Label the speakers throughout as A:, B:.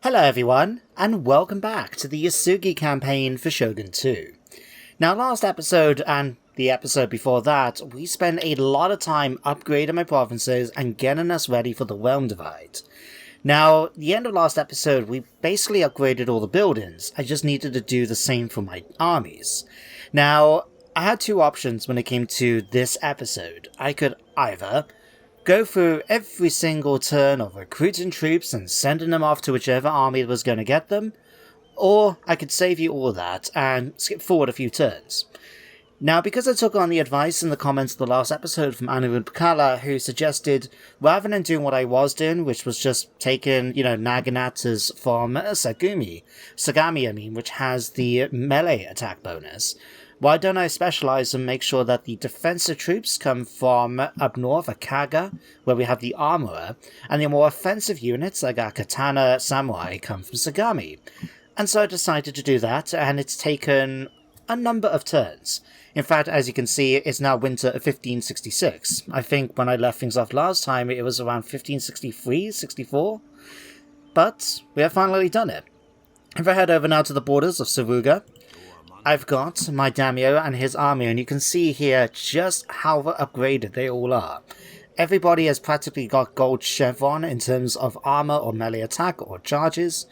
A: Hello everyone, and welcome back to the Uesugi campaign for Shogun 2. Now last episode, and the episode before that, we spent a lot of time upgrading my provinces and getting us ready for the Realm Divide. Now, at the end of last episode, we basically upgraded all the buildings. I just needed to do the same for my armies. Now, I had two options when it came to this episode. I could either go through every single turn of recruiting troops and sending them off to whichever army was going to get them, or I could save you all that and skip forward a few turns. Now, because I took on the advice in the comments of the last episode from Anu Pakala, who suggested, rather than doing what I was doing, which was just taking, Naginata's from Sagami, which has the melee attack bonus, why don't I specialize and make sure that the defensive troops come from up north, Akaga, where we have the armorer, and the more offensive units, like our Katana Samurai, come from Sagami. And so I decided to do that, and it's taken a number of turns. In fact, as you can see, it's now winter of 1566. I think when I left things off last time, it was around 1563, 64. But we have finally done it. If I head over now to the borders of Suruga, I've got my daimyo and his army, and you can see here just how upgraded they all are. Everybody has practically got gold chevron in terms of armor or melee attack or charges.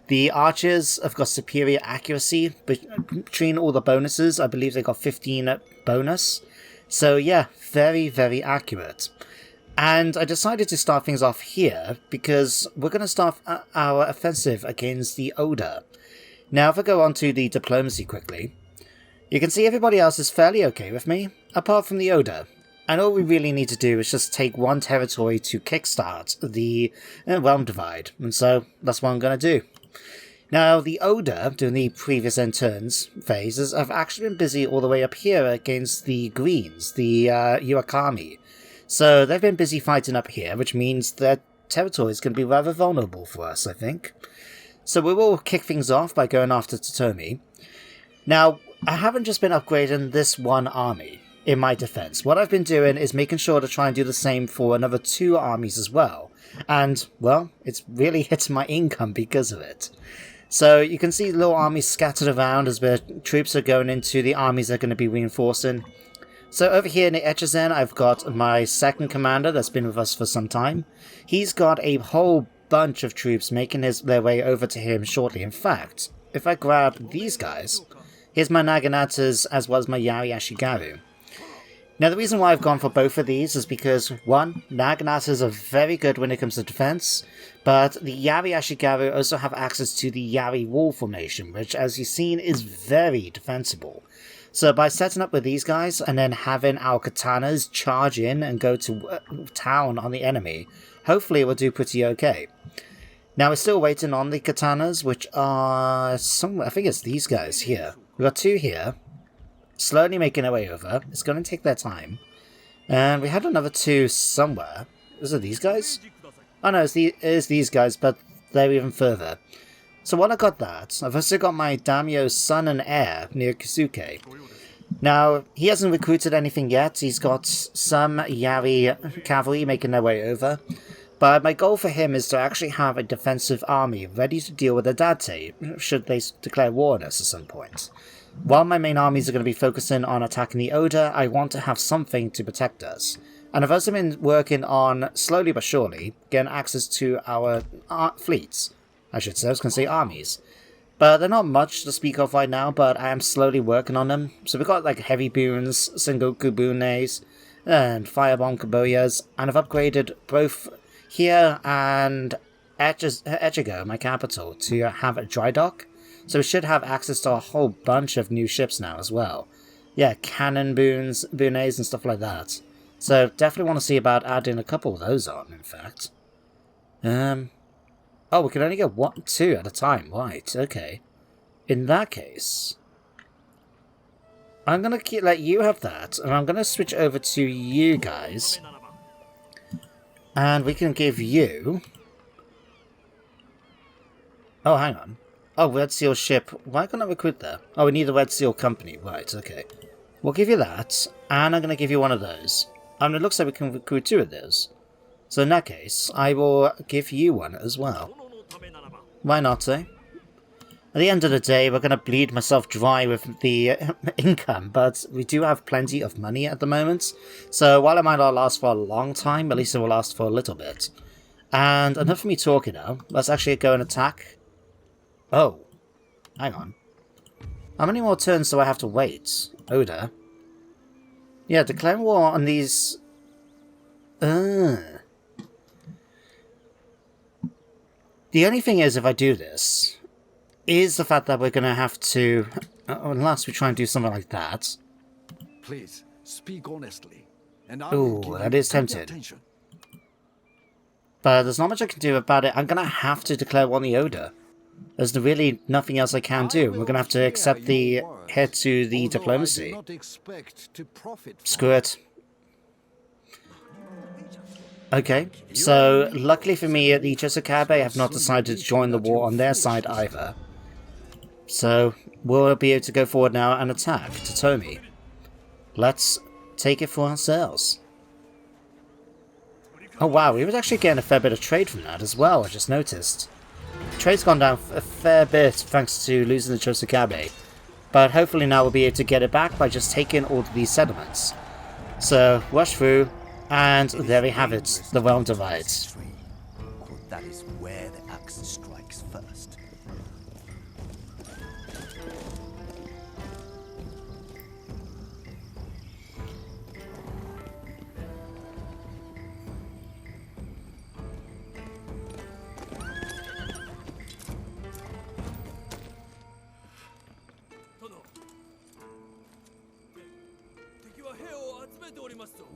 A: The archers have got superior accuracy between all the bonuses. I believe they got 15 bonus. So yeah, very, very accurate. And I decided to start things off here because we're going to start our offensive against the Oda. Now, if I go on to the diplomacy quickly, you can see everybody else is fairly okay with me, apart from the Oda. And all we really need to do is just take one territory to kickstart the Realm Divide, and so that's what I'm going to do. Now, the Oda, during the previous end turns phases, have actually been busy all the way up here against the Greens, the Uesugi. So they've been busy fighting up here, which means their territory is going to be rather vulnerable for us, I think. So we will kick things off by going after Totomi. Now, I haven't just been upgrading this one army in my defense. What I've been doing is making sure to try and do the same for another two armies as well. And, well, it's really hitting my income because of it. So you can see little armies scattered around as the troops are going into the armies they're going to be reinforcing. So over here in the Echizen, I've got my second commander that's been with us for some time. He's got a whole bunch of troops making their way over to him shortly. In fact, if I grab these guys, here's my Naginatas as well as my Yari Ashigaru. Now the reason why I've gone for both of these is because, one, Naginatas are very good when it comes to defense, but the Yari Ashigaru also have access to the Yari wall formation, which as you've seen is very defensible. So by setting up with these guys and then having our katanas charge in and go to town on the enemy, hopefully it will do pretty okay. Now we're still waiting on the katanas, which are somewhere, I think it's these guys here. We've got two here, slowly making their way over. It's going to take their time. And we had another two somewhere. Is it these guys? Oh no, it is these guys, but they're even further. So while I got that, I've also got my daimyo's son and heir near Kisuke. Now, he hasn't recruited anything yet. He's got some Yari cavalry making their way over. But my goal for him is to actually have a defensive army ready to deal with the Date, should they declare war on us at some point. While my main armies are going to be focusing on attacking the Oda, I want to have something to protect us. And I've also been working on, slowly but surely, getting access to our fleets. I should say, I was going to say armies. But they're not much to speak of right now, but I am slowly working on them. So we've got like heavy boons, Sengoku Bunes, and Firebomb Kaboyas, and I've upgraded both here and Echigo, my capital, to have a dry dock. So we should have access to a whole bunch of new ships now as well. Yeah, cannon boons, Bunes and stuff like that. So definitely want to see about adding a couple of those on, in fact. Oh, we can only get two at a time. Right, okay. In that case, I'm going to let you have that, and I'm going to switch over to you guys. And we can give you... Oh, hang on. Oh, Red Seal ship. Why can't I recruit there? Oh, we need the Red Seal company. Right, okay. We'll give you that, and I'm going to give you one of those. And it looks like we can recruit two of those. So in that case, I will give you one as well. why not, eh? At the end of the day, we're going to bleed myself dry with the income, but we do have plenty of money at the moment. So while it might not last for a long time, at least it will last for a little bit. And enough of me talking now. Let's actually go and attack. Oh, hang on. How many more turns do I have to wait? Oda. Yeah, declare war on these... The only thing is, if I do this, is the fact that we're going to have to... unless we try and do something like that.
B: Please, speak honestly. And
A: ooh, that is tempting. But there's not much I can do about it. I'm going to have to declare war on the Oda. There's really nothing else I can do. We're going to have to accept the head to the diplomacy. Screw it. Okay, so luckily for me, the Chosokabe have not decided to join the war on their side either. So we'll be able to go forward now and attack Totomi. Let's take it for ourselves. Oh wow, we were actually getting a fair bit of trade from that as well, I just noticed. Trade's gone down a fair bit thanks to losing the Chosokabe. But hopefully now we'll be able to get it back by just taking all of these settlements. So, rush through. And there we have it, the realm divides.
C: That is where the axe strikes first.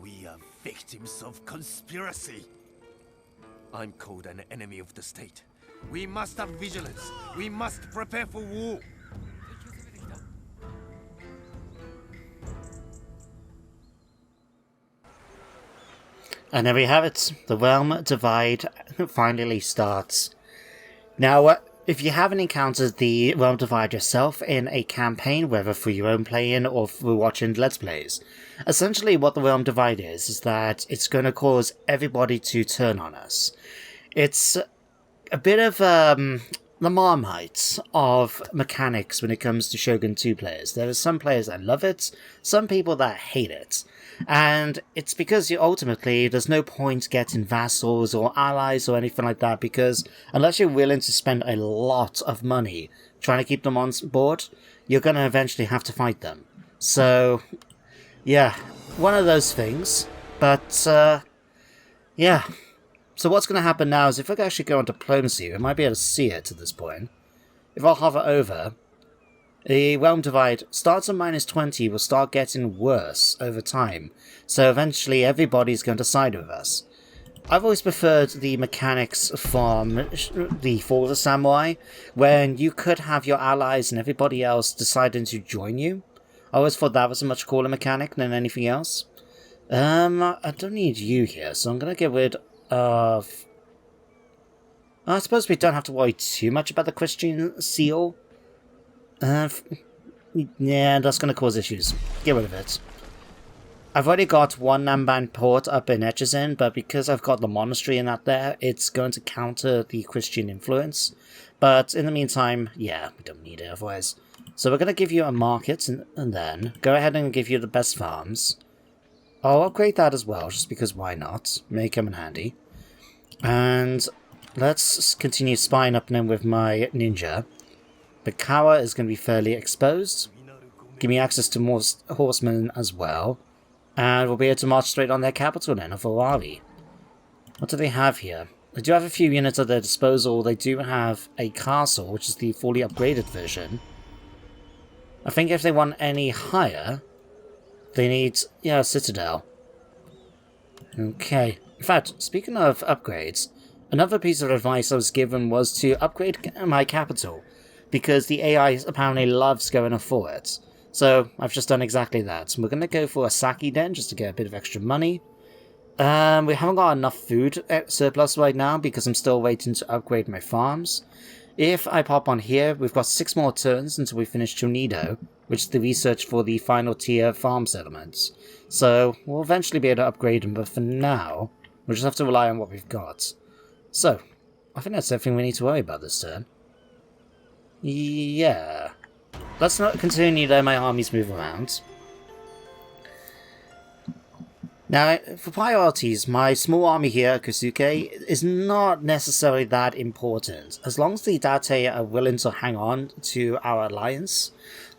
C: We are victims of conspiracy. I'm called an enemy of the state. We must have vigilance. We must prepare for war.
A: And there we have it. The realm divide finally starts. Now, if you haven't encountered the realm divide yourself in a campaign, whether through your own playing or through watching Let's Plays, essentially what the realm divide is that it's going to cause everybody to turn on us. It's a bit of the Marmite of mechanics when it comes to Shogun 2 players. There are some players that love it, some people that hate it. And it's because ultimately there's no point getting vassals or allies or anything like that, because unless you're willing to spend a lot of money trying to keep them on board, you're going to eventually have to fight them. So, yeah, one of those things. But, yeah. So what's going to happen now is if I actually go on diplomacy, we might be able to see it at this point. If I hover over, the realm divide starts at -20, will start getting worse over time. So eventually everybody's going to side with us. I've always preferred the mechanics from the Fall of the Samurai, when you could have your allies and everybody else deciding to join you. I always thought that was a much cooler mechanic than anything else. I don't need you here, so I'm going to get rid of... I suppose we don't have to worry too much about the Christian seal. Yeah, that's going to cause issues. Get rid of it. I've already got one Namban port up in Echizen, but because I've got the monastery in that there, it's going to counter the Christian influence. But in the meantime, yeah, we don't need it otherwise. So we're going to give you a market, and then go ahead and give you the best farms. I'll upgrade that as well, just because why not? May come in handy. And let's continue spying up and in with my ninja. Bakawa is going to be fairly exposed. Give me access to more horsemen as well. And we'll be able to march straight on their capital then, of Orari. What do they have here? They do have a few units at their disposal. They do have a castle, which is the fully upgraded version. I think if they want any higher, they need, yeah, a citadel. Okay. In fact, speaking of upgrades, another piece of advice I was given was to upgrade my capital, because the AI apparently loves going for it. So I've just done exactly that. We're going to go for a Saki Den, just to get a bit of extra money. We haven't got enough food surplus right now, because I'm still waiting to upgrade my farms. If I pop on here, we've got 6 more turns until we finish Chunido, which is the research for the final tier farm settlements. So we'll eventually be able to upgrade them, but for now, we'll just have to rely on what we've got. So, I think that's everything we need to worry about this turn. Yeah. Let's not continue letting my armies move around. Now, for priorities, my small army here at Kosuke is not necessarily that important. As long as the Date are willing to hang on to our alliance,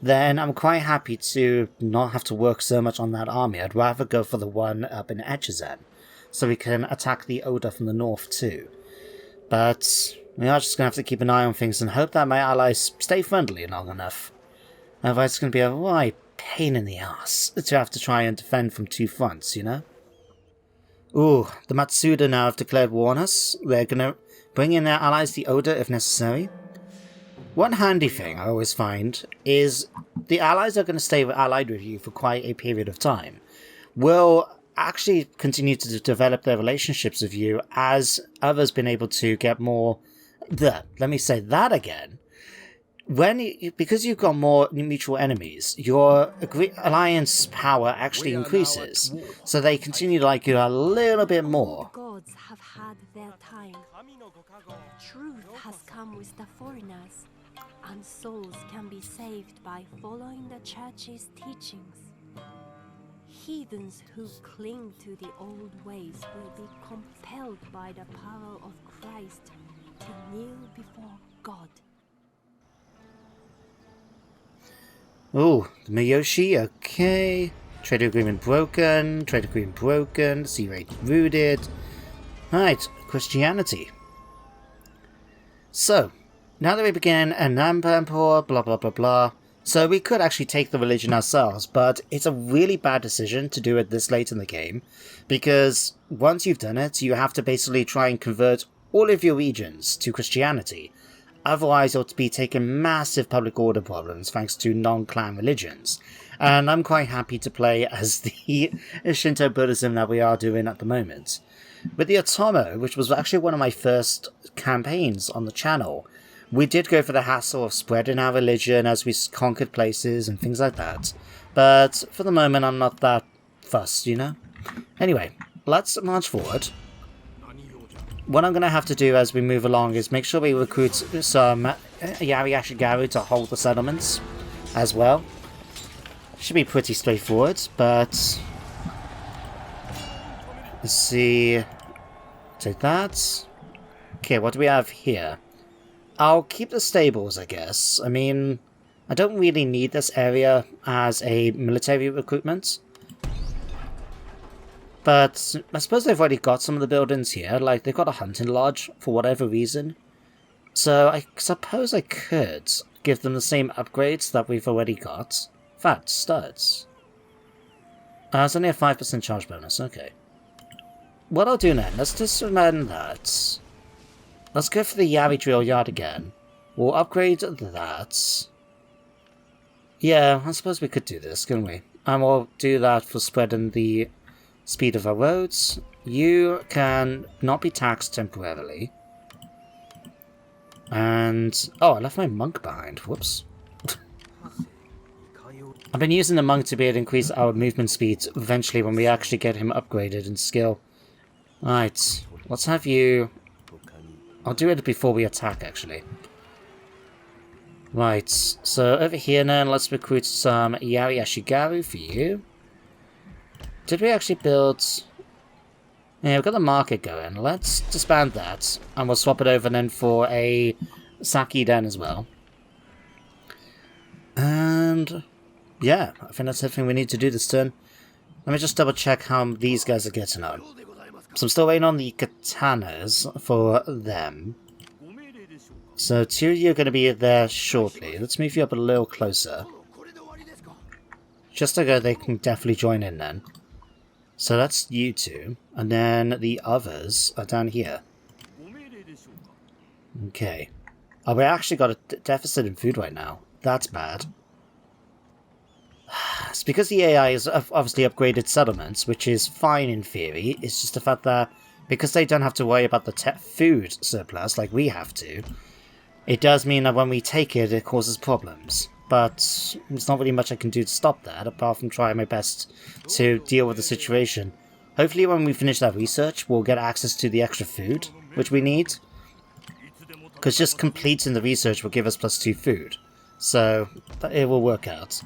A: then I'm quite happy to not have to work so much on that army. I'd rather go for the one up in Echizen, so we can attack the Oda from the north too. But we are just going to have to keep an eye on things and hope that my allies stay friendly long enough. Otherwise it's going to be a right pain in the ass to have to try and defend from two fronts, you know? Ooh, the Matsuda now have declared war on us. They're going to bring in their allies, the Oda, if necessary. One handy thing I always find is the allies are going to stay allied with you for quite a period of time. Will actually continue to develop their relationships with you as others been able to get more... Let me say that again. Because you've got more mutual enemies, your alliance power actually increases, so they continue to like you a little bit more.
D: The gods have had their time. Truth has come with the foreigners, and souls can be saved by following the church's teachings. Heathens who cling to the old ways will be compelled by the power of Christ to kneel before God.
A: Oh, the Miyoshi, okay. Trade agreement broken, sea rate rooted. Right, Christianity. So, now that we begin Anampanpur, blah blah blah blah. So we could actually take the religion ourselves, but it's a really bad decision to do it this late in the game, because once you've done it, you have to basically try and convert all of your regions to Christianity. Otherwise, you'll be taking massive public order problems thanks to non-clan religions. And I'm quite happy to play as the Shinto Buddhism that we are doing at the moment. With the Otomo, which was actually one of my first campaigns on the channel, we did go for the hassle of spreading our religion as we conquered places and things like that. But for the moment, I'm not that fussed, you know? Anyway, let's march forward. What I'm going to have to do as we move along is make sure we recruit some Yari Ashigaru to hold the settlements as well. Should be pretty straightforward, but... Let's see... Take that. Okay, what do we have here? I'll keep the stables, I guess. I mean, I don't really need this area as a military recruitment. But I suppose they've already got some of the buildings here, like they've got a hunting lodge for whatever reason. So I suppose I could give them the same upgrades that we've already got. In fact, studs. It's only a 5% charge bonus, okay. What I'll do then, let's just amend that. Let's go for the Yari drill yard again. We'll upgrade that. Yeah, I suppose we could do this, couldn't we? And we'll do that for spreading the speed of our roads. You can not be taxed temporarily. And... oh, I left my monk behind. Whoops. I've been using the monk to be able to increase our movement speed eventually when we actually get him upgraded in skill. Right, let's have you... I'll do it before we attack, actually. Right, so over here now, let's recruit some Yari Ashigaru for you. Did we actually build... yeah, we've got the market going. Let's disband that, and we'll swap it over then for a Saki Den as well. And... yeah, I think that's everything we need to do this turn. Let me just double check how these guys are getting on. So I'm still waiting on the katanas for them. So 2 of you are going to be there shortly. Let's move you up a little closer. Just so they can definitely join in then. So that's you two. And then the others are down here. Okay. Oh, we actually got a deficit in food right now. That's bad. It's because the AI has obviously upgraded settlements, which is fine in theory. It's just the fact that because they don't have to worry about the food surplus like we have to, it does mean that when we take it, it causes problems. But there's not really much I can do to stop that, apart from trying my best to deal with the situation. Hopefully when we finish that research, we'll get access to the extra food, which we need. because just completing the research will give us +2 food. So, it will work out.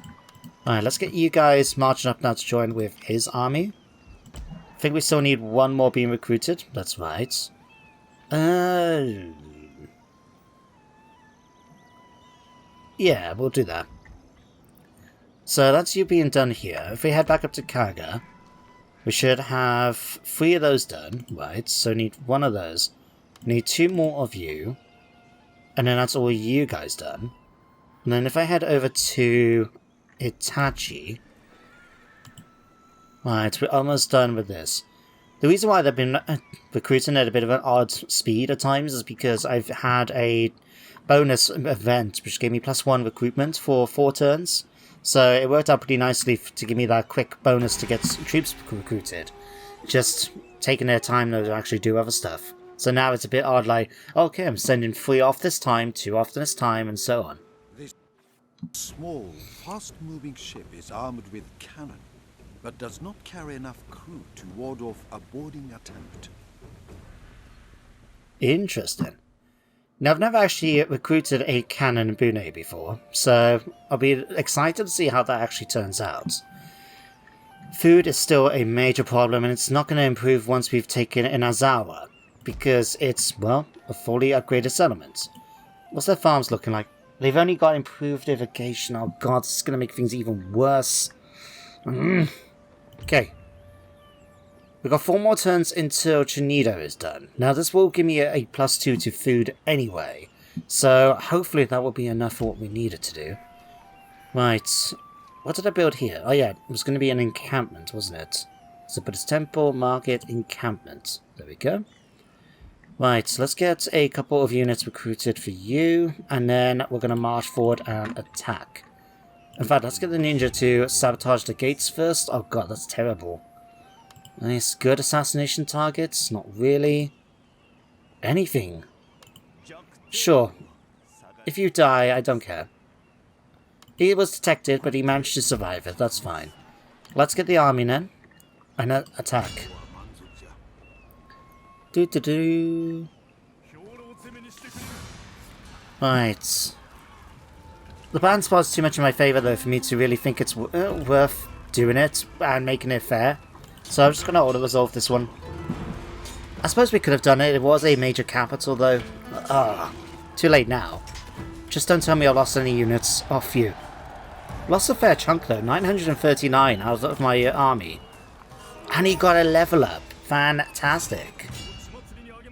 A: Alright, let's get you guys marching up now to join with his army. I think we still need one more being recruited. That's right. Yeah, we'll do that. So that's you being done here. If we head back up to Kaga, we should have 3 of those done, right? So need 1 of those. Need 2 more of you. And then that's all you guys done. And then if I head over to Itachi... Right, we're almost done with this. The reason why they've been recruiting at a bit of an odd speed at times is because I've had a bonus event which gave me +1 recruitment for 4 turns. So it worked out pretty nicely to give me that quick bonus to get troops recruited. Just taking their time though to actually do other stuff. So now it's a bit odd, like, okay, I'm sending 3 off this time, 2 off this time, and so on.
B: This small, fast-moving ship is armed with cannon, but does not carry enough crew to ward off a boarding attempt.
A: Interesting. Now, I've never actually recruited a cannon Bune before, so I'll be excited to see how that actually turns out. Food is still a major problem, and it's not going to improve once we've taken Inazawa, because it's, well, a fully upgraded settlement. What's their farms looking like? They've only got improved irrigation. Oh god, this is going to make things even worse. Okay. We've got 4 more turns until Chinido is done. Now this will give me a +2 to food anyway, so hopefully that will be enough for what we needed to do. Right, what did I build here? Oh yeah, it was going to be an encampment, wasn't it? So Buddhist temple, market, encampment. There we go. Right, so let's get a couple of units recruited for you, and then we're going to march forward and attack. In fact, let's get the ninja to sabotage the gates first. Oh god, that's terrible. Nice, good assassination targets? Not really. Anything. Sure. If you die, I don't care. He was detected, but he managed to survive it. That's fine. Let's get the army then. And attack. Doo-doo-doo. Right. The band spot's too much in my favour though for me to really think it's worth doing it and making it fair. So I'm just going to auto-resolve this one. I suppose we could have done it. It was a major capital though. Too late now. Just don't tell me I lost any units. Oh, phew. Lost a fair chunk though. 939 out of my army. And he got a level up. Fantastic.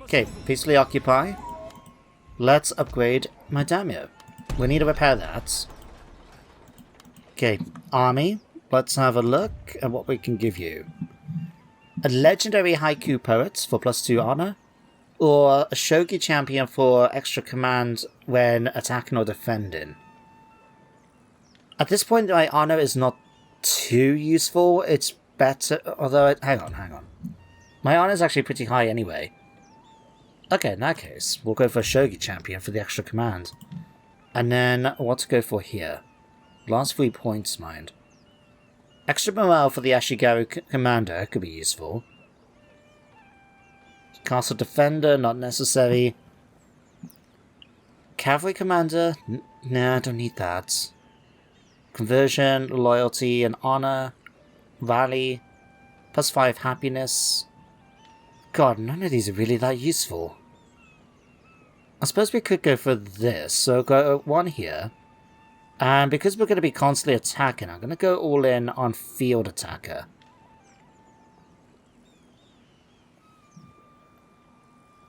A: Okay, peacefully occupy. Let's upgrade my daimyo. We need to repair that. Okay, army. Let's have a look at what we can give you. A legendary haiku poet for +2 honor, or a shogi champion for extra command when attacking or defending. At this point, my honor is not too useful. It's better, although hang on. My honor is actually pretty high anyway. Okay, in that case, we'll go for a shogi champion for the extra command. And then what to go for here? Last 3 points, mind. Extra morale for the Ashigaru commander could be useful. Castle defender, not necessary. Cavalry commander? Nah, I don't need that. Conversion, loyalty, and honor. Rally. +5 happiness. God, none of these are really that useful. I suppose we could go for this, so go 1 here. And because we're going to be constantly attacking, I'm going to go all in on field attacker.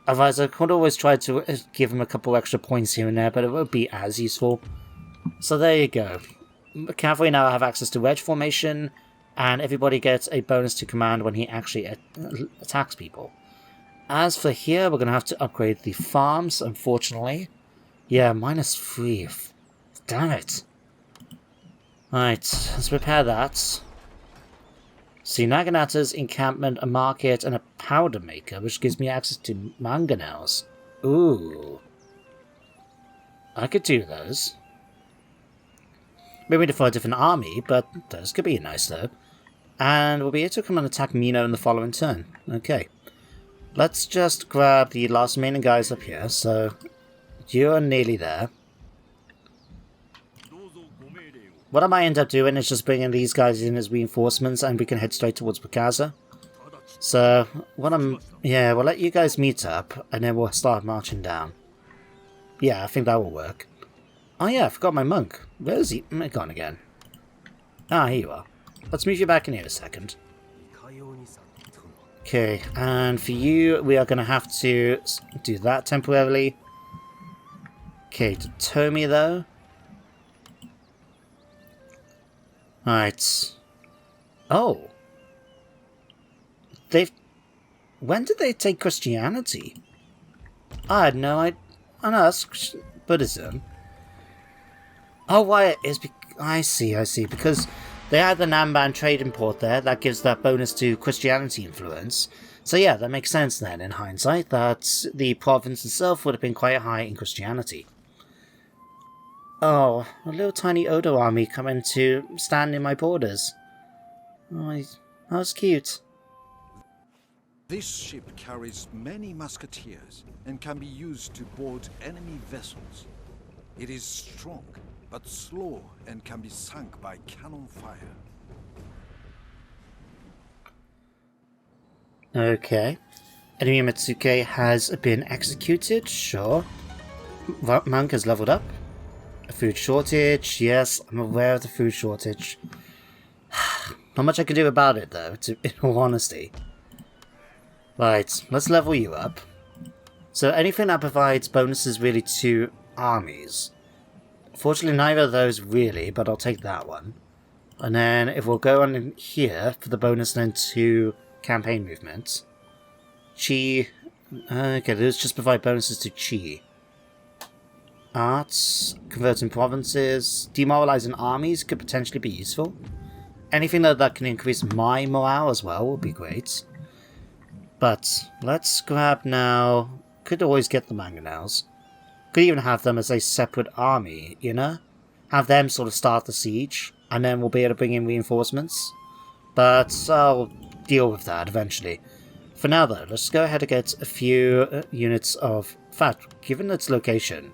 A: Otherwise, I could always try to give him a couple extra points here and there, but it won't be as useful. So there you go. Cavalry now have access to wedge formation, and everybody gets a bonus to command when he actually attacks people. As for here, we're going to have to upgrade the farms, unfortunately. Yeah, -3. Damn it. Right, let's repair that. See, Naginata's encampment, a market, and a powder maker, which gives me access to mangonels. Ooh. I could do those. Maybe for a different army, but those could be nice though. And we'll be able to come and attack Mino in the following turn. Okay. Let's just grab the last remaining guys up here, so you're nearly there. What I might end up doing is just bringing these guys in as reinforcements and we can head straight towards Bakaza. So, yeah, we'll let you guys meet up and then we'll start marching down. Yeah, I think that will work. Oh yeah, I forgot my monk. Where is he? Gone again. Ah, here you are. Let's move you back in here a second. Okay, and for you, we are going to have to do that temporarily. Okay, to Tomi though. Right. Oh. When did they take Christianity? I had no idea. Oh no, that's Buddhism. Oh, why it is? I see. Because they had the Namban trading port there, that gives that bonus to Christianity influence. So yeah, that makes sense then, in hindsight, that the province itself would have been quite high in Christianity. Oh, a little tiny Odo army coming to stand in my borders. Oh, that was cute.
B: This ship carries many musketeers and can be used to board enemy vessels. It is strong, but slow and can be sunk by cannon fire.
A: Okay. Enemy Mitsuke has been executed, sure. Monk has leveled up. A food shortage, yes, I'm aware of the food shortage. Not much I can do about it though, in all honesty. Right, let's level you up. So anything that provides bonuses really to armies. Fortunately neither of those really, but I'll take that one. And then if we'll go on in here for the bonus then to campaign movement. Chi. Okay, those just provide bonuses to Chi. Arts, converting provinces, demoralizing armies could potentially be useful. Anything that can increase my morale as well would be great. But let's grab now. Could always get the mangonels. Could even have them as a separate army, you know? Have them sort of start the siege, and then we'll be able to bring in reinforcements. But I'll deal with that eventually. For now though, let's go ahead and get a few units of... In fact, given its location,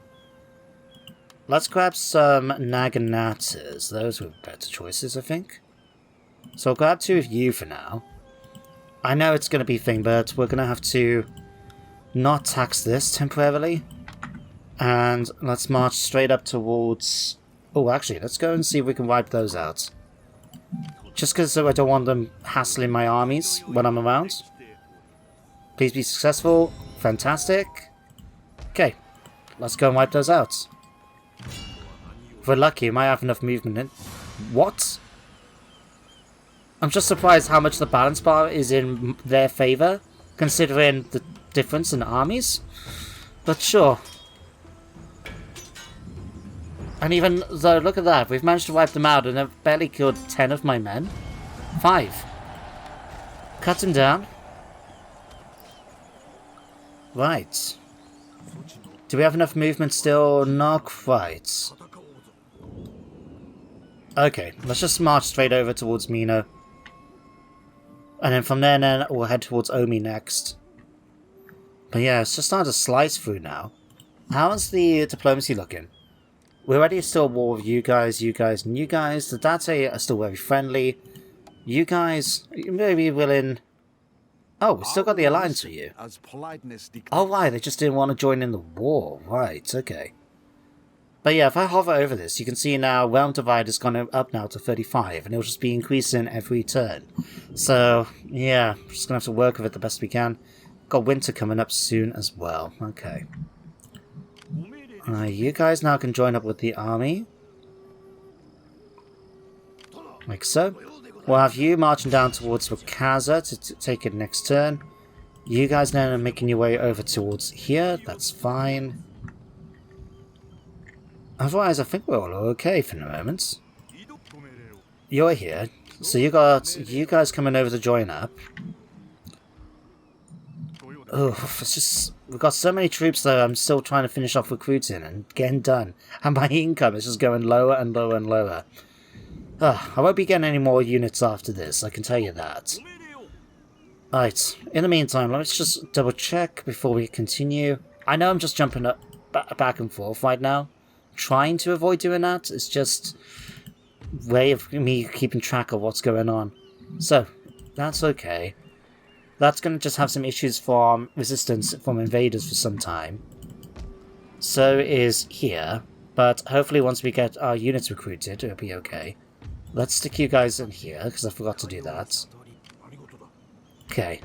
A: let's grab some Naganatas. Those were better choices, I think. So I'll grab 2 of you for now. I know it's going to be a thing, but we're going to have to not tax this temporarily. And let's march straight up towards... Oh, actually, let's go and see if we can wipe those out. Just because I don't want them hassling my armies when I'm around. Please be successful. Fantastic. Okay, let's go and wipe those out. If we're lucky, we might have enough movement in... What? I'm just surprised how much the balance bar is in their favour, considering the difference in armies. But sure. And even though, look at that, we've managed to wipe them out and they've barely killed 10 of my men. 5. Cut them down. Right. Do we have enough movement still? Not quite. Okay, let's just march straight over towards Mino. And then from there, we'll head towards Omi next. But yeah, it's just starting to slice through now. How's the diplomacy looking? We're already still at war with you guys, and you guys. The Date are still very friendly. You guys, you may be willing... Oh, we still got the alliance with you. Oh, right, they just didn't want to join in the war. Right, okay. But yeah, if I hover over this, you can see now Realm Divide has gone up now to 35, and it'll just be increasing every turn. So, yeah, we're just going to have to work with it the best we can. Got winter coming up soon as well. Okay. You guys now can join up with the army. Like so. We'll have you marching down towards Wakaza to take it next turn. You guys now are making your way over towards here. That's fine. Otherwise, I think we're all okay for the moment. You're here. So you got you guys coming over to join up. Oh, it's just... We've got so many troops though, I'm still trying to finish off recruiting and getting done. And my income is just going lower and lower and lower. I won't be getting any more units after this, I can tell you that. Right, in the meantime, let's just double check before we continue. I know I'm just jumping up... back and forth right now. Trying to avoid doing that. It's just a way of me keeping track of what's going on. So, that's okay. That's going to just have some issues from resistance from invaders for some time. So is here. But hopefully once we get our units recruited, it'll be okay. Let's stick you guys in here, because I forgot to do that. Okay.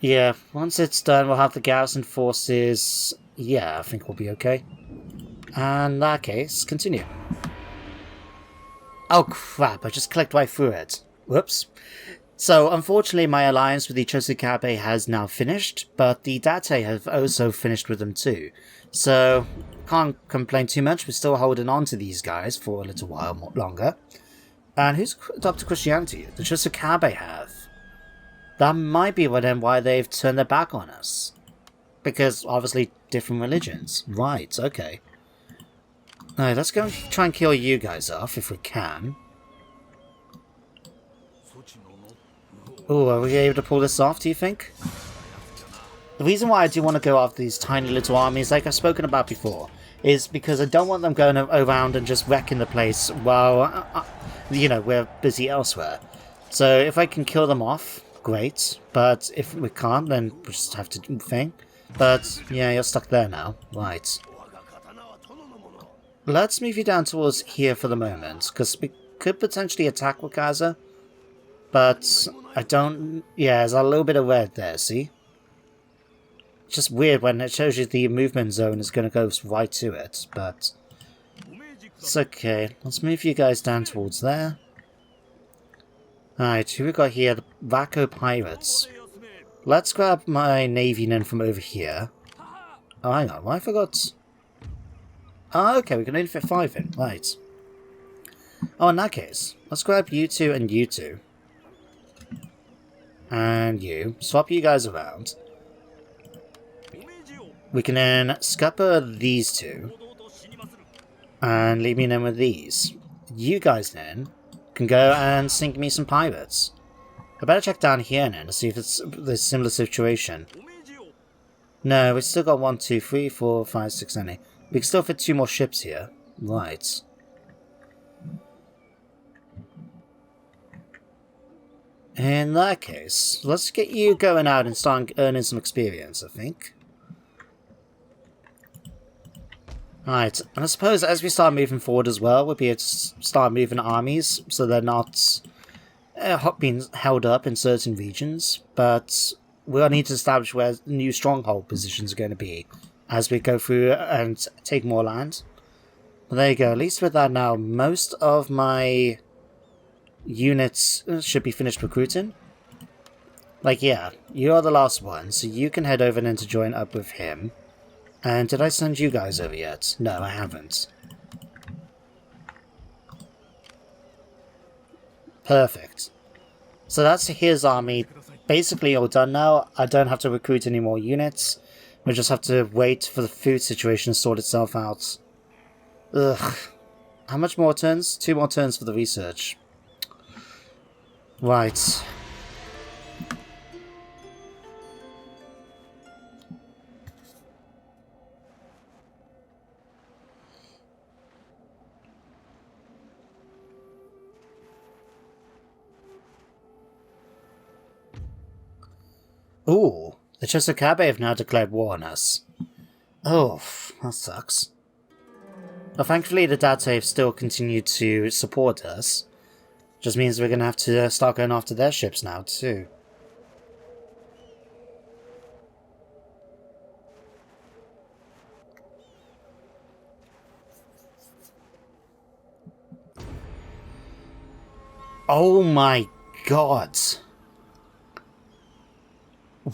A: Yeah, once it's done, we'll have the garrison forces... Yeah, I think we'll be okay. And in that case, continue. Oh crap, I just clicked right through it. Whoops. So, unfortunately, my alliance with the Uesugi has now finished, but the Date have also finished with them too. So, can't complain too much, we're still holding on to these guys for a little while longer. And who's adopted Christianity? The Uesugi have. That might be why they've turned their back on us. Because, obviously, different religions. Right, okay. Alright, let's go and try and kill you guys off, if we can. Oh, are we able to pull this off, do you think? The reason why I do want to go after these tiny little armies, like I've spoken about before, is because I don't want them going around and just wrecking the place while, you know, we're busy elsewhere. So if I can kill them off, great. But if we can't, then we just have to do the thing. But, yeah, you're stuck there now. Right. Let's move you down towards here for the moment, because we could potentially attack Wakaza. But I don't... Yeah, there's a little bit of red there, see? It's just weird when it shows you the movement zone is going to go right to it, but... It's okay. Let's move you guys down towards there. Alright, who we got here? The Vaco Pirates. Let's grab my navy then from over here. Oh, hang on, I forgot... Oh, okay, we can only fit 5 in. Right. Oh, in that case, let's grab you two and you two. And you. Swap you guys around. We can then scupper these two. And leave me in with these. You guys then can go and sink me some pirates. I better check down here then to see if it's the similar situation. No, we've still got 1, 2, 3, 4, 5, 6, 7, 8. We can still fit 2 more ships here. Right. In that case, let's get you going out and start earning some experience, I think. Right, and I suppose as we start moving forward as well, we'll be able to start moving armies, so they're not being held up in certain regions, but we'll need to establish where new stronghold positions are going to be as we go through and take more land. But there you go, at least with that now, most of my units should be finished recruiting. Like, yeah, you are the last one, so you can head over then to join up with him. And did I send you guys over yet? No, I haven't. Perfect. So that's his army basically all done now. I don't have to recruit any more units. We just have to wait for the food situation to sort itself out. Ugh. How much more turns? 2 more turns for the research. Right. Ooh, the Uesugi have now declared war on us. Oh, that sucks. Well, thankfully the Date have still continued to support us. Just means we're going to have to start going after their ships now, too. Oh my god.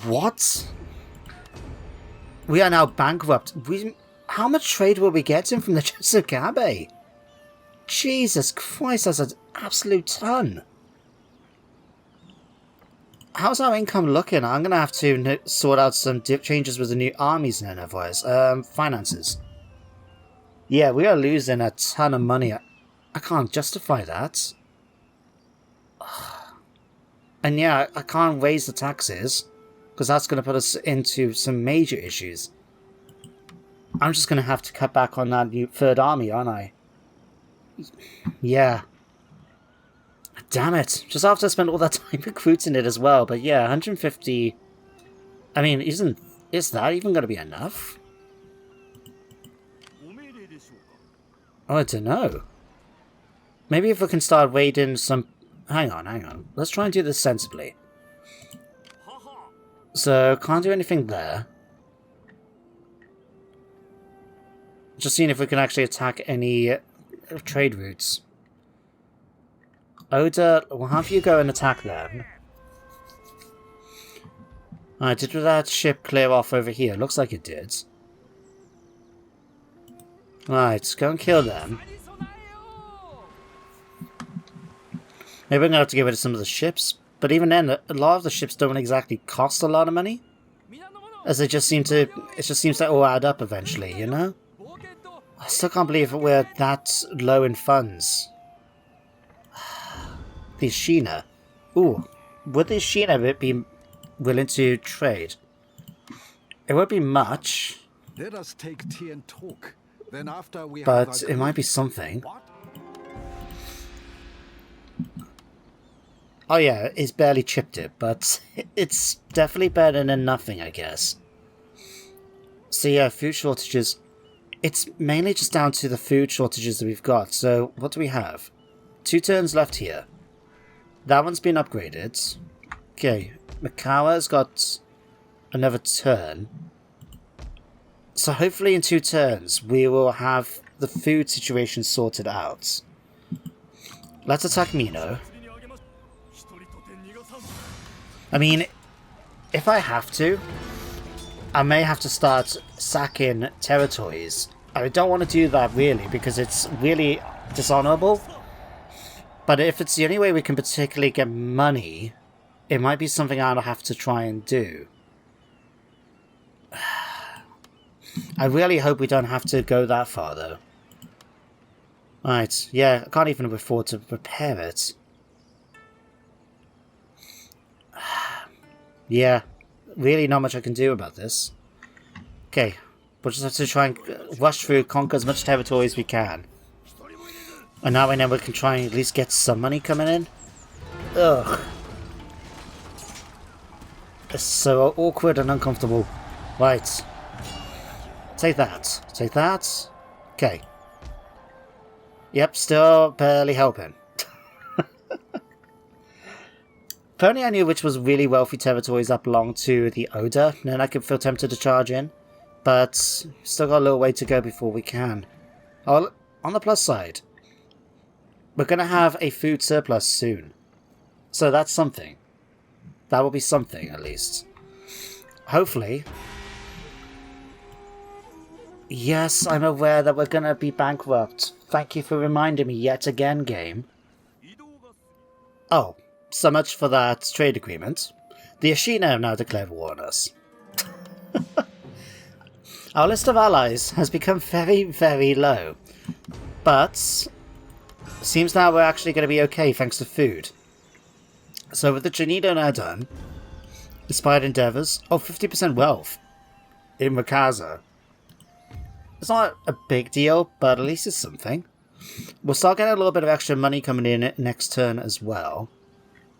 A: What? We are now bankrupt. How much trade were we getting from the Uesugi? Jesus Christ, that's an absolute ton. How's our income looking? I'm going to have to sort out some changes with the new armies then, otherwise. Finances. Yeah, we are losing a ton of money. I can't justify that. And yeah, I can't raise the taxes, because that's going to put us into some major issues. I'm just going to have to cut back on that new third army, aren't I? Yeah. Damn it. Just after I spent all that time recruiting it as well. But yeah, 150... I mean, is that even going to be enough? Oh, I don't know. Maybe if we can start raiding some... Hang on. Let's try and do this sensibly. So, can't do anything there. Just seeing if we can actually attack any trade routes. Oda, we'll have you go and attack them. Alright, did that ship clear off over here? Looks like it did. Right, go and kill them. Maybe we're going to have to get rid of some of the ships. But even then, a lot of the ships don't exactly cost a lot of money. As they just seem to... It just seems to all add up eventually, you know? I still can't believe we're that low in funds. The Sheena. Ooh. Would the Sheena be willing to trade? It won't be much.
B: Let us take tea and talk. Then after we
A: but it might be something.
B: What?
A: Oh yeah, it's barely chipped it, but it's definitely better than nothing, I guess. So yeah, food shortages. It's mainly just down to the food shortages that we've got. So what do we have? 2 turns left here. That one's been upgraded. Okay, Mikawa's got another turn. So hopefully in 2 turns we will have the food situation sorted out. Let's attack Mino. I mean, if I have to, I may have to start sacking territories. I don't want to do that really, because it's really dishonorable. But if it's the only way we can particularly get money, it might be something I'll have to try and do. I really hope we don't have to go that far though. Right, yeah, I can't even afford to prepare it. Yeah, really not much I can do about this. Okay, we'll just have to try and rush through, conquer as much territory as we can. And now we know we can try and at least get some money coming in. Ugh. It's so awkward and uncomfortable. Right. Take that. Take that. Okay. Yep, still barely helping. If only I knew which was really wealthy territories that belong to the Oda, then I could feel tempted to charge in. But still got a little way to go before we can. Oh, on the plus side, we're going to have a food surplus soon. So that's something. That will be something, at least. Hopefully. Yes, I'm aware that we're going to be bankrupt. Thank you for reminding me yet again, game. Oh. So much for that trade agreement. The Ashina have now declared war on us. Our list of allies has become very, very low. But seems now we're actually going to be okay thanks to food. So with the Chinido now done, despite endeavours, 50% wealth in Rakaza. It's not a big deal, but at least it's something. We'll start getting a little bit of extra money coming in next turn as well.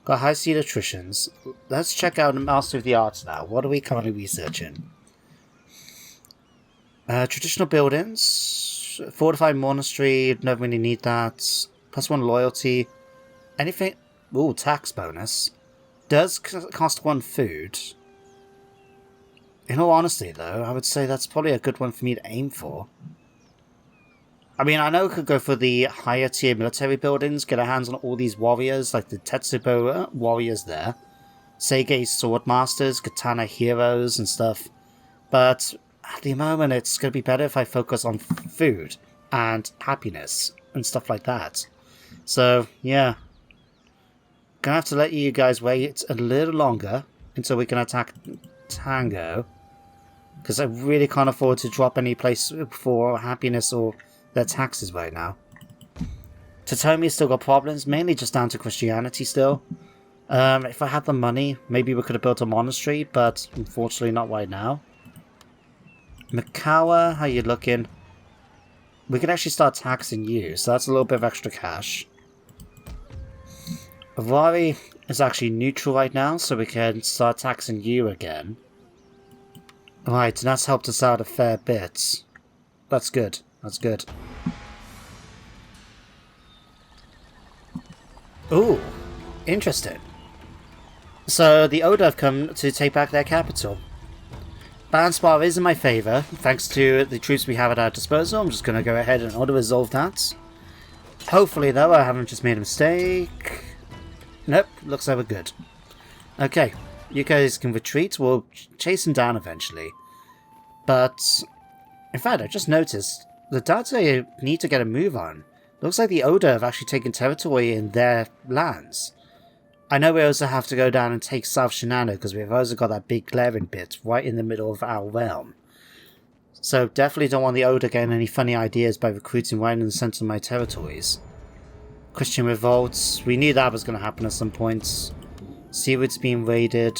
A: Got high seed attritions. Let's check out Master of the Arts now. What are we currently researching? Traditional buildings. Fortified monastery. Don't really need that. +1 loyalty. Anything... Ooh, tax bonus. Does cost 1 food. In all honesty though, I would say that's probably a good one for me to aim for. I mean, I know we could go for the higher tier military buildings, get our hands on all these warriors, like the Tetsubo warriors there. Seigei swordmasters, katana heroes and stuff. But at the moment, it's going to be better if I focus on food and happiness and stuff like that. So, yeah. Gonna have to let you guys wait a little longer until we can attack Tango. Because I really can't afford to drop any place for happiness or their taxes right now. Totomi's still got problems, mainly just down to Christianity still. If I had the money, maybe we could have built a monastery, but unfortunately not right now. Mikawa, how you looking? We could actually start taxing you, so that's a little bit of extra cash. Avari is actually neutral right now, so we can start taxing you again. Right, and that's helped us out a fair bit. That's good, that's good. Ooh, interesting. So the Oda have come to take back their capital. Banspar is in my favour, thanks to the troops we have at our disposal. I'm just going to go ahead and auto-resolve that. Hopefully though, I haven't just made a mistake. Nope, looks like we're good. Okay, you guys can retreat. We'll chase him down eventually. But, in fact, I just noticed, the Date need to get a move on. Looks like the Oda have actually taken territory in their lands. I know we also have to go down and take South Shinano because we've also got that big glaring bit right in the middle of our realm. So definitely don't want the Oda getting any funny ideas by recruiting right in the centre of my territories. Christian revolts, we knew that was going to happen at some point. Seawood's being raided.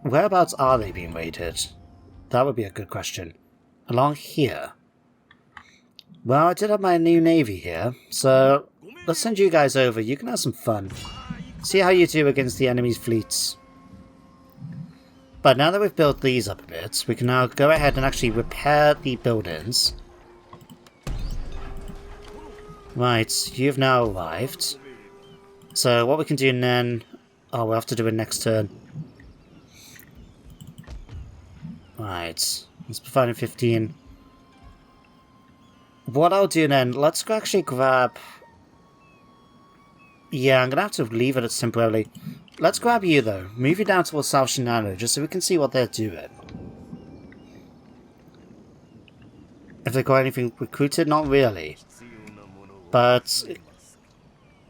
A: Whereabouts are they being raided? That would be a good question. Along here. Well, I did have my new navy here, so let's send you guys over. You can have some fun. See how you do against the enemy's fleets. But now that we've built these up a bit, we can now go ahead and actually repair the buildings. Right, you've now arrived. So what we can do then... Oh, we'll have to do it next turn. Right, let's provide 15. What I'll do then, let's go actually grab... Yeah, I'm going to have to leave it temporarily. Let's grab you though. Move you down towards South Shinano just so we can see what they're doing. If they've got anything recruited, not really. But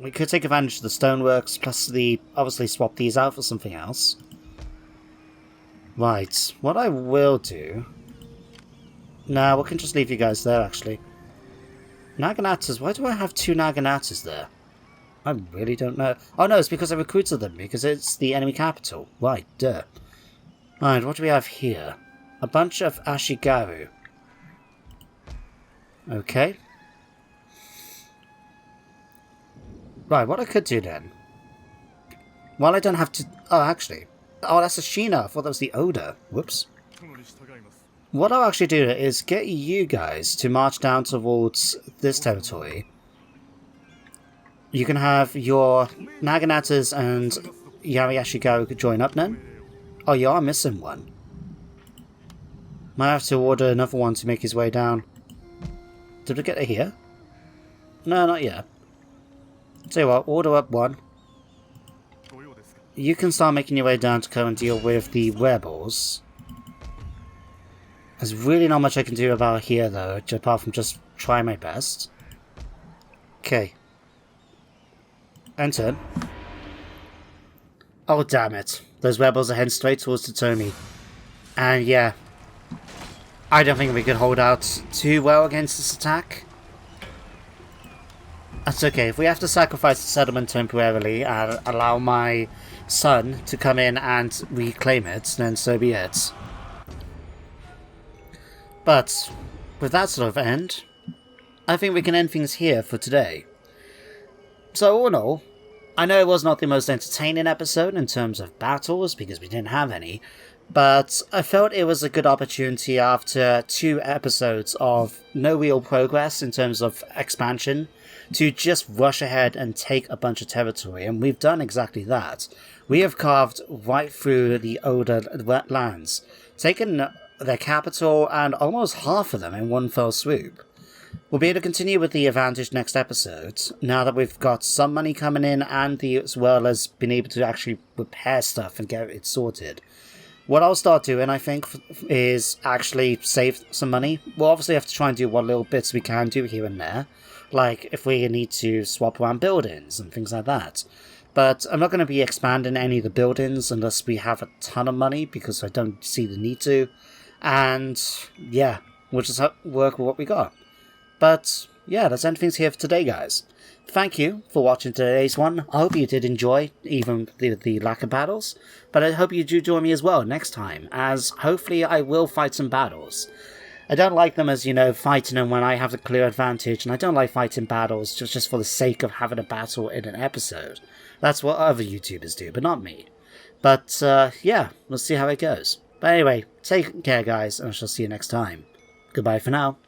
A: we could take advantage of the stoneworks, plus obviously swap these out for something else. Right, what I will do... Nah, we can just leave you guys there actually. Naganatas, why do I have 2 Naganatas there? I really don't know. Oh no, it's because I recruited them, because it's the enemy capital. Right, duh. Right, what do we have here? A bunch of Ashigaru. Okay. Right, what I could do then... While I don't have to... Oh, actually. Oh, that's a Shina. I thought that was the Oda. Whoops. What I'll actually do is get you guys to march down towards this territory. You can have your Naganatas and Yariashigaru join up then. Oh, you are missing one. Might have to order another one to make his way down. Did we get it here? No, not yet. Tell you what, order up one. You can start making your way down to go and deal with the rebels. There's really not much I can do about here though, apart from just try my best. Okay. Enter. Oh damn it. Those rebels are heading straight towards Totomi. And yeah. I don't think we could hold out too well against this attack. That's okay. If we have to sacrifice the settlement temporarily and allow my son to come in and reclaim it, then so be it. But with that sort of end, I think we can end things here for today. So all in all, I know it was not the most entertaining episode in terms of battles because we didn't have any, but I felt it was a good opportunity after 2 episodes of no real progress in terms of expansion to just rush ahead and take a bunch of territory, and we've done exactly that. We have carved right through the Oda lands, taken their capital and almost half of them in one fell swoop. We'll be able to continue with the advantage next episode, now that we've got some money coming in and as well as been able to actually repair stuff and get it sorted. What I'll start doing, I think, is actually save some money. We'll obviously have to try and do what little bits we can do here and there, like if we need to swap around buildings and things like that. But I'm not going to be expanding any of the buildings unless we have a ton of money, because I don't see the need to. And yeah, we'll just work with what we got. But yeah, that's everything's here for today, guys. Thank you for watching today's one. I hope you did enjoy even the lack of battles, but I hope you do join me as well next time, as hopefully I will fight some battles. I don't like them as, fighting them when I have the clear advantage, and I don't like fighting battles just for the sake of having a battle in an episode. That's what other YouTubers do, but not me. But, yeah, we'll see how it goes. But anyway, take care, guys, and I shall see you next time. Goodbye for now.